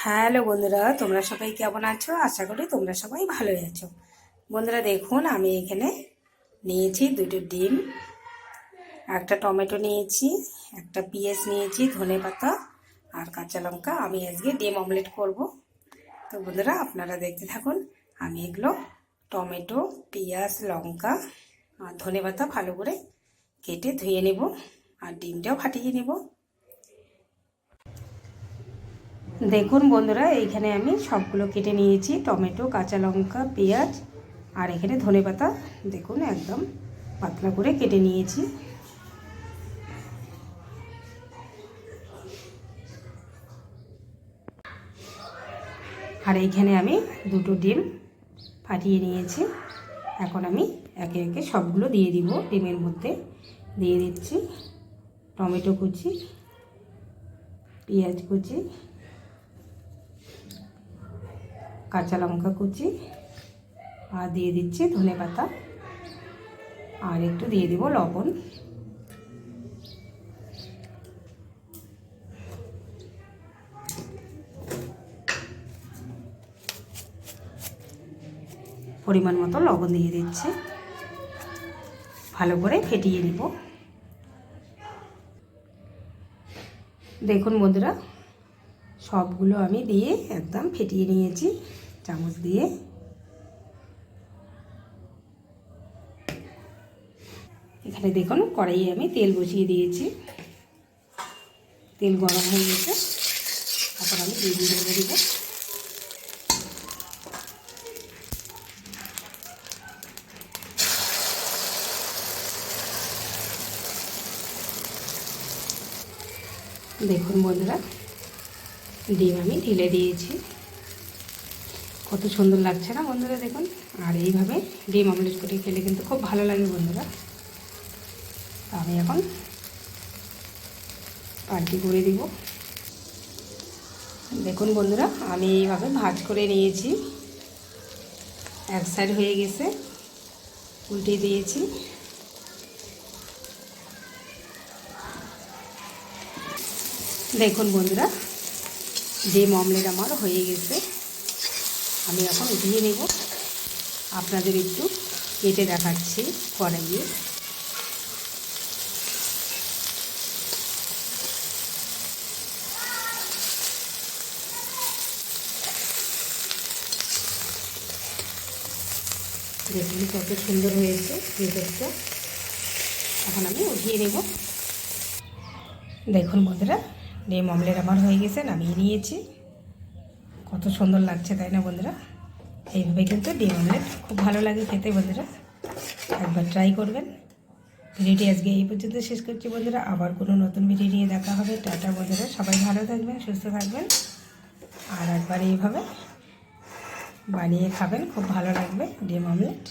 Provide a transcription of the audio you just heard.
Hello বন্ধুরা, তোমরা সবাই কেমন আছো? আশা করি তোমরা সবাই ভালোই আছো। বন্ধুরা দেখুন, আমি এখানে নিয়েছি দুটো ডিম, একটা টমেটো নিয়েছি, একটা পেঁয়াজ নিয়েছি, ধনেপাতা আর কাঁচা লঙ্কা। আমি আজকে ডিম অমলেট করব। তো বন্ধুরা আপনারা দেখতে থাকুন। আমি এগুলো টমেটো, পেঁয়াজ, লঙ্কা আর ধনেপাতা ভালো করে কেটে ধুয়ে নেব আর ডিমটাও ফাটিয়ে নেব। দেখুন বন্ধুরা, এইখানে আমি সবগুলো কেটে নিয়েছি, টমেটো, কাঁচা লঙ্কা, পেঁয়াজ আর এখানে ধনেপাতা। দেখুন একদম পাতলা করে কেটে নিয়েছি। আর এইখানে আমি দুটো ডিম ফাটিয়ে নিয়েছি। এখন আমি একে একে সবগুলো দিয়ে দিব। ডিমের মধ্যে দিয়ে দিচ্ছি টমেটো কুচি, পেঁয়াজ কুচি, কাঁচা লঙ্কা কুচি আর দিয়ে দিচ্ছি ধনেপাতা আর একটু দিয়ে দেব লবণ। পরিমাণ মতো লবণ দিয়ে দিচ্ছি, ভালো করে ফেটিয়ে নিব। দেখুন বন্ধুরা, সবগুলো আমি দিয়ে একদম ফেটিয়ে নিয়েছি চামচ দিয়ে। এখানে দেখুন কড়াইয়ে আমি তেল বসিয়ে দিয়েছি, তেল গরম হয়ে গেছে। এখন আমি দিয়ে দিব। দেখুন বন্ধুরা, ডিম আমি ঢেলে দিয়েছি। কত সুন্দর লাগছে না বন্ধুরা? দেখুন, আর এইভাবে ডিম অমলেট করে খেলে কিন্তু খুব ভালো লাগে বন্ধুরা। আমি এখন পাল্টি করে দিব। দেখুন বন্ধুরা, আমি এইভাবে ভাজ করে নিয়েছি। এক সাইড হয়ে গেছে, উল্টে দিয়েছি। দেখুন বন্ধুরা, ডিম অমলেট আমার হয়ে গেছে। আমি এখন উঠিয়ে নেব। আপনাদের একটু কেটে দেখাচ্ছি কড়াইয়ে। দেখুন কত সুন্দর হয়েছে ভেতরটা। এখন আমি উঠিয়ে নেব। দেখুন বন্ধুরা, ডিম অমলেট আমার হয়ে গেছে, নামিয়ে নিয়েছি। কত সুন্দর লাগছে তাই না বন্ধুরা? এইভাবে কিন্তু ডিম অমলেট খুব ভালো লাগে খেতে বন্ধুরা, একবার ট্রাই করবেন। ভিডিওটি আজকে এই পর্যন্ত শেষ করছি বন্ধুরা। আবার কোনো নতুন ভিডিও নিয়ে দেখা হবে। টাটা বন্ধুরা, সবাই ভালো থাকবেন, সুস্থ থাকবেন। আর একবার এইভাবে বানিয়ে খাবেন, খুব ভালো লাগবে ডিম অমলেট।